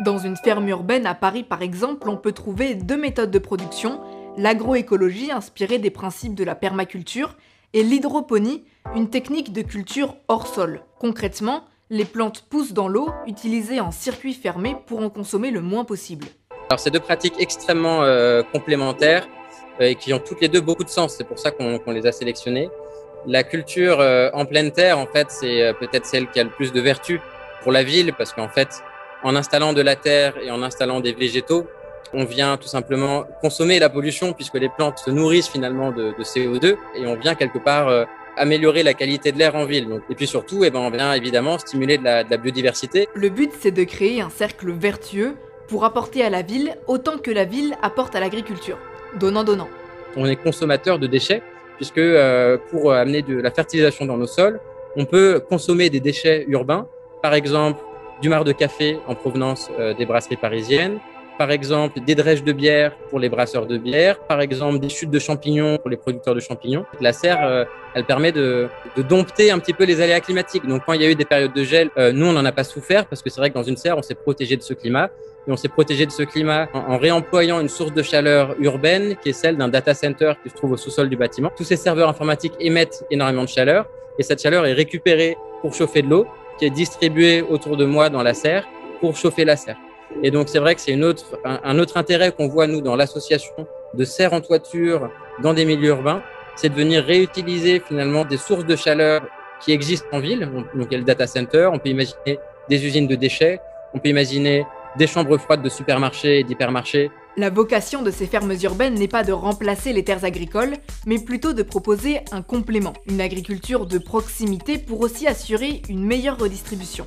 Dans une ferme urbaine à Paris par exemple, on peut trouver deux méthodes de production, l'agroécologie inspirée des principes de la permaculture et l'hydroponie, une technique de culture hors sol. Concrètement, les plantes poussent dans l'eau, utilisées en circuit fermé pour en consommer le moins possible. Alors c'est deux pratiques extrêmement complémentaires et qui ont toutes les deux beaucoup de sens, c'est pour ça qu'on les a sélectionnées. La culture en pleine terre, en fait, c'est peut-être celle qui a le plus de vertu pour la ville, parce qu'en fait, en installant de la terre et en installant des végétaux, on vient tout simplement consommer la pollution, puisque les plantes se nourrissent finalement de CO2, et on vient quelque part améliorer la qualité de l'air en ville. Donc, et puis surtout, on vient évidemment stimuler de la biodiversité. Le but, c'est de créer un cercle vertueux pour apporter à la ville autant que la ville apporte à l'agriculture. Donnant-donnant. On est consommateur de déchets, puisque pour amener de la fertilisation dans nos sols, on peut consommer des déchets urbains, par exemple du marc de café en provenance des brasseries parisiennes, par exemple des drèches de bière pour les brasseurs de bière, par exemple des chutes de champignons pour les producteurs de champignons. La serre, elle permet de dompter un petit peu les aléas climatiques. Donc quand il y a eu des périodes de gel, nous on n'en a pas souffert, parce que c'est vrai que dans une serre, on s'est protégé de ce climat. Et on s'est protégé de ce climat en réemployant une source de chaleur urbaine qui est celle d'un data center qui se trouve au sous-sol du bâtiment. Tous ces serveurs informatiques émettent énormément de chaleur et cette chaleur est récupérée pour chauffer de l'eau qui est distribuée autour de moi dans la serre pour chauffer la serre. Et donc c'est vrai que c'est un autre intérêt qu'on voit nous dans l'association de serres en toiture dans des milieux urbains, c'est de venir réutiliser finalement des sources de chaleur qui existent en ville. Donc il y a le data center, on peut imaginer des usines de déchets, on peut imaginer des chambres froides de supermarchés et d'hypermarchés. La vocation de ces fermes urbaines n'est pas de remplacer les terres agricoles, mais plutôt de proposer un complément, une agriculture de proximité pour aussi assurer une meilleure redistribution.